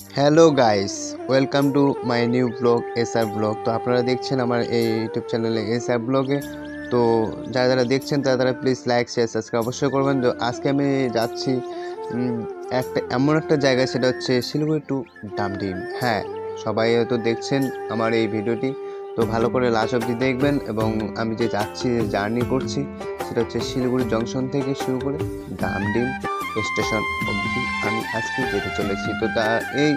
Hello guys, welcome to my new blog SR blog. তো আপনারা দেখছেন আমার এই ইউটিউব চ্যানেলে এসআর ব্লগে। তো যারা দেখছেন তারা প্লিজ লাইক শেয়ার সাবস্ক্রাইব অবশ্যই করবেন। তো আজকে আমি যাচ্ছি এমন একটা জায়গায়, সেটা হচ্ছে শিলিগুড়ি টু ডামডিম। হ্যাঁ, সবাই হয়তো দেখছেন আমার এই ভিডিওটি, তো ভালো করে লাস্ট অবধি দেখবেন। এবং আমি যে যাচ্ছি, জার্নি করছি, সেটা হচ্ছে শিলিগুড়ি জংশন থেকে শুরু করে ডামডিম স্টেশন অবধি আমি আজকে যেতে চলেছি। তো এই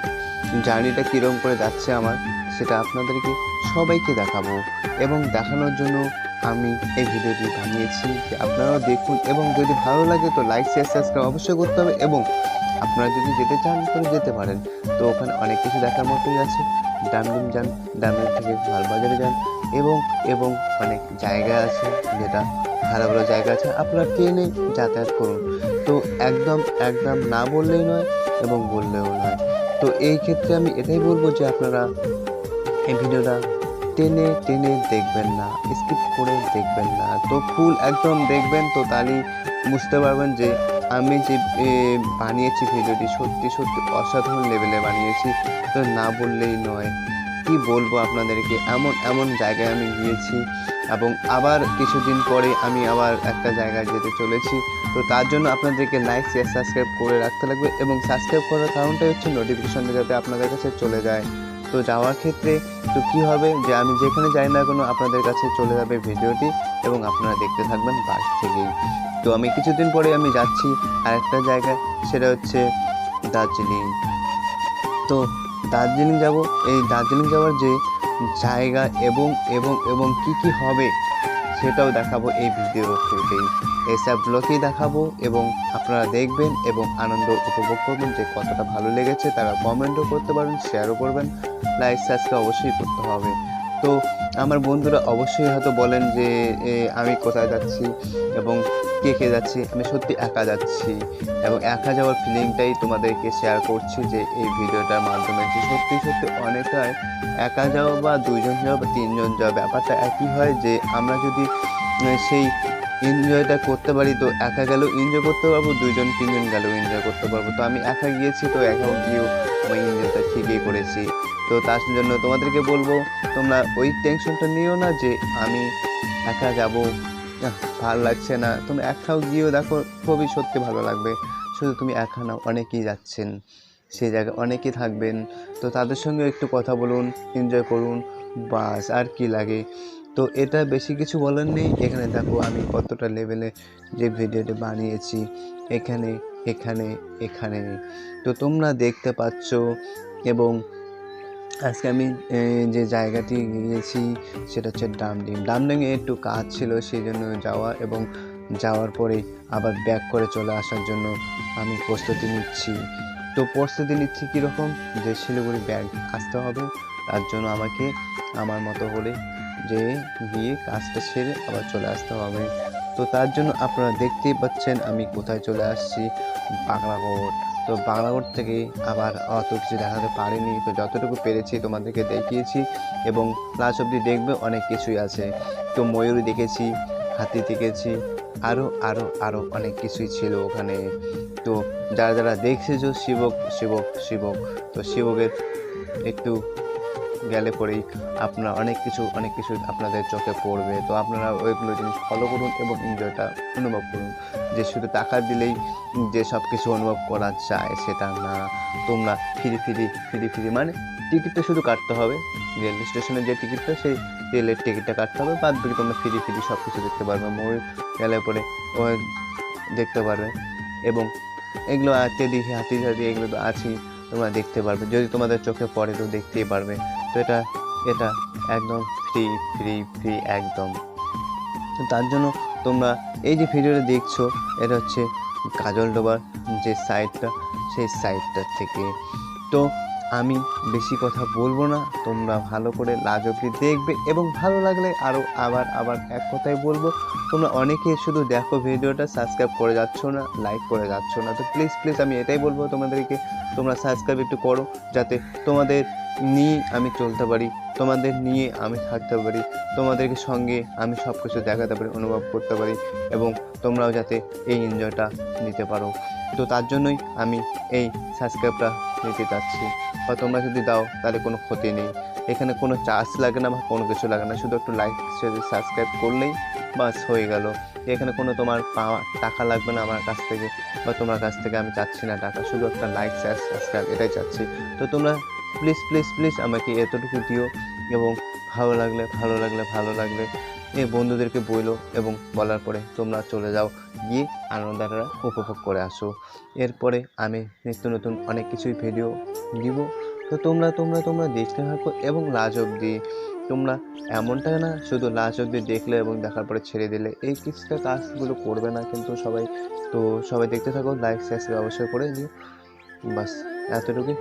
জার্নিটা কীরকম করে যাচ্ছে আমার, সেটা আপনাদেরকে সবাইকে দেখাবো। এবং দেখানোর জন্য আমি এই ভিডিওটি বানিয়েছি, যে আপনারাও দেখুন। এবং যদি ভালো লাগে তো লাইক শেয়ার সাবস্ক্রাইব অবশ্যই করতে হবে। এবং আপনারা যদি যেতে চান তাহলে যেতে পারেন। তো ওখানে অনেক কিছু দেখার মতোই আছে। ডামডিম যান, ডামডিম থেকে মালবাজারে যান, এবং এবং অনেক জায়গা আছে, যেটা ভালো ভালো জায়গা আছে। আপনারা ট্রেনে যাতায়াত করুন। তো একদম একদম না বললেই নয় এবং বললেও নয়। তো এই ক্ষেত্রে আমি এটাই বলবো যে আপনারা এই ভিডিওটা টেনে টেনে দেখবেন না, স্কিপ করে দেখবেন না, তো ফুল একদম দেখবেন। তো তাহলেই বুঝতে পারবেন যে আমি যে বানিয়েছি ভিডিওটি সত্যি সত্যি অসাধারণ লেভেলে বানিয়েছি। তো না বললেই নয়, কি বলবো আপনাদেরকে, এমন এমন জায়গায় আমি গিয়েছি। এবং আবার কিছুদিন পরে আমি আবার একটা জায়গায় যেতে চলেছি। তো তার জন্য আপনাদেরকে লাইক শেয়ার সাবস্ক্রাইব করে রাখতে লাগবে। এবং সাবস্ক্রাইব করার কারণটাই হচ্ছে নোটিফিকেশনটা যাতে আপনাদের কাছে চলে যায়। তো যাওয়ার ক্ষেত্রে তো কী হবে, যে আমি যেখানে যাই না কোনো, আপনাদের কাছে চলে যাবে ভিডিওটি, এবং আপনারা দেখতে থাকবেন বাস থেকেই। তো আমি কিছুদিন পরে আমি যাচ্ছি আরেকটা জায়গায়, সেটা হচ্ছে দার্জিলিং। তো দার্জিলিং যাব। এই দার্জিলিং যাওয়ার যে জায়গা এবং এবং এবং কী কী হবে, সেটাও দেখাবো এই ভিডিওতেই, এসব ব্লগেই দেখাবো। এবং আপনারা দেখবেন এবং আনন্দ উপভোগ করবেন, যে কতটা ভালো লেগেছে। তারা কমেন্টও করতে পারেন, শেয়ারও করবেন, লাইক সাবস্ক্রাইব অবশ্যই করতে হবে। তো আমার বন্ধুরা অবশ্যই হয়তো বলেন যে আমি কোথায় যাচ্ছি এবং কে কে যাচ্ছি। আমি সত্যি একা যাচ্ছি, এবং একা যাওয়ার ফিলিংটাই তোমাদেরকে শেয়ার করছি, যে এই ভিডিওটার মাধ্যমে, যে সত্যি সত্যি অনেকটাই একা যাওয়া বা দুইজন যাওয়া বা তিনজন যাওয়া ব্যাপারটা একই হয়। যে আমরা যদি সেই এনজয়টা করতে পারি, তো একা গেলেও এনজয় করতে পারবো, দুইজন তিনজন গেলেও এনজয় করতে পারবো। তো আমি একা গিয়েছি, তো একাও গিয়েও আমি এনজয়টা ঠিকই করেছি। তো তার জন্য তোমাদেরকে বলবো, তোমরা ওই টেনশনটা নিও না যে আমি একা যাব, ভালো লাগছে না। তুমি একাও গিয়েও দেখো, খুবই সত্যি ভালো লাগবে। শুধু তুমি একা নাও, অনেকেই যাচ্ছেন সেই জায়গায়, অনেকেই থাকবেন। তো তাদের সঙ্গে একটু কথা বলুন, এনজয় করুন, বাস আর কি লাগে। তো এটা বেশি কিছু বলার নেই। এখানে দেখো আমি কতটা লেভেলে যে ভিডিওটি বানিয়েছি, এখানে এখানে এখানে তো তোমরা দেখতে পাচ্ছ। এবং আজকে আমি যে জায়গাটি গিয়েছি, সেটা হচ্ছে ডামডিম। ডামডিমে একটু কাজ ছিল, সেই জন্য যাওয়া, এবং যাওয়ার পরে আবার ব্যাক করে চলে আসার জন্য আমি প্রস্তুতি নিচ্ছি। তো প্রস্তুতি নিচ্ছি কীরকম, যে শিলিগুড়ি ব্যাক আসতে হবে, তার জন্য আমাকে আমার মতো করে যে গিয়ে কাজটা সেরে আবার চলে আসতে হবে। তো তার জন্য আপনারা দেখতেই পাচ্ছেন আমি কোথায় চলে আসছি, বাংলাকোট। তো বাংলাকোট থেকে আবার অত কিছু দেখাতে পারিনি, তো যতটুকু পেরেছি তোমাদেরকে দেখিয়েছি। এবং লাস্ট অবধি দেখবে, অনেক কিছুই আছে। তো ময়ূর দেখেছি, হাতি দেখেছি, আরও আরও আরও অনেক কিছুই ছিল ওখানে। তো যারা যারা দেখছেছো শিবক শিবক শিবক, তো শিবকের একটু গেলে পরেই আপনারা অনেক কিছু আপনাদের চোখে পড়বে। তো আপনারা ওইগুলো জিনিস ফলো করুন এবং এনজয়টা অনুভব করুন। যে শুধু টাকা দিলেই যে সব কিছু অনুভব করা যায়, সেটা না। তোমরা ফ্রি মানে টিকিটটা শুধু কাটতে হবে, রেল স্টেশনের যে টিকিটটা, সেই রেলের টিকিটটা কাটতে হবে। বাদ বাকি তোমরা ফ্রি সব কিছু দেখতে পারবে। ময়ূর গেলে পরে ও দেখতে পারবে। এবং এগুলো দেখি হাতি এগুলো তো আছেই, তোমরা দেখতে পারবে। যদি তোমাদের চোখে পড়ে তো দেখতেই পারবে। তো এটা এটা একদম ফ্রি একদম। তো তার জন্য তোমরা এই যে ভিডিওটা দেখছো, এটা হচ্ছে কাজলডোবার যে সাইডটা, সেই সাইডটার থেকে। তো আমি বেশি কথা বলবো না, তোমরা ভালো করে লাস্ট অবধি দেখবে। এবং ভালো লাগলে আরও আবার এক কথাই বলবো, তোমরা অনেকে শুধু দেখো ভিডিওটা, সাবস্ক্রাইব করে যাচ্ছ না, লাইক করে যাচ্ছ না। তো প্লিজ আমি এটাই বলবো তোমাদেরকে, তোমরা সাবস্ক্রাইব একটু করো, যাতে তোমাদের নিয়ে আমি চলতে পারি, তোমাদের নিয়ে আমি থাকতে পারি, তোমাদেরকে সঙ্গে আমি সব কিছু দেখাতে পারি, অনুভব করতে পারি, এবং তোমরাও যাতে এই এনজয়টা নিতে পারো। তো তার জন্যই আমি এই সাবস্ক্রাইবটা নিতে চাচ্ছি, বা তোমরা যদি দাও তাহলে কোনো ক্ষতি নেই। এখানে কোনো চার্জ লাগে না বা কোনো কিছু লাগে না, শুধু একটু লাইক সাবস্ক্রাইব করলেই বাস হয়ে গেল। এখানে কোনো তোমার পাওয়া টাকা লাগবে না আমার কাছ থেকে, বা তোমার কাছ থেকে আমি চাচ্ছি না টাকা, শুধু একটা লাইক সাবস্ক্রাইব এটাই চাচ্ছি। তো তোমরা প্লিজ প্লিজ প্লিজ আমাকে এতটুকু দিও, এবং ভালো লাগলে এই বন্ধুদেরকে বইলো, এবং বলার পরে তোমরা চলে যাও, গিয়ে আনন্দটা উপভোগ করে আসো। এরপরে আমি নিত্য নতুন অনেক কিছুই ভিডিও দিব। তো তোমরা দেখতে থাকো, এবং লাস্ট অবধি। তোমরা এমনটা না শুধু লাস্ট অবধি দেখলে এবং দেখার পরে ছেড়ে দিলে, এই কিছুটা কাজগুলো করবে না কিন্তু সবাই। তো সবাই দেখতে থাকো, লাইক সাবস্ক্রাইব অবশ্যই করে দিও। বাস এতটুকুই।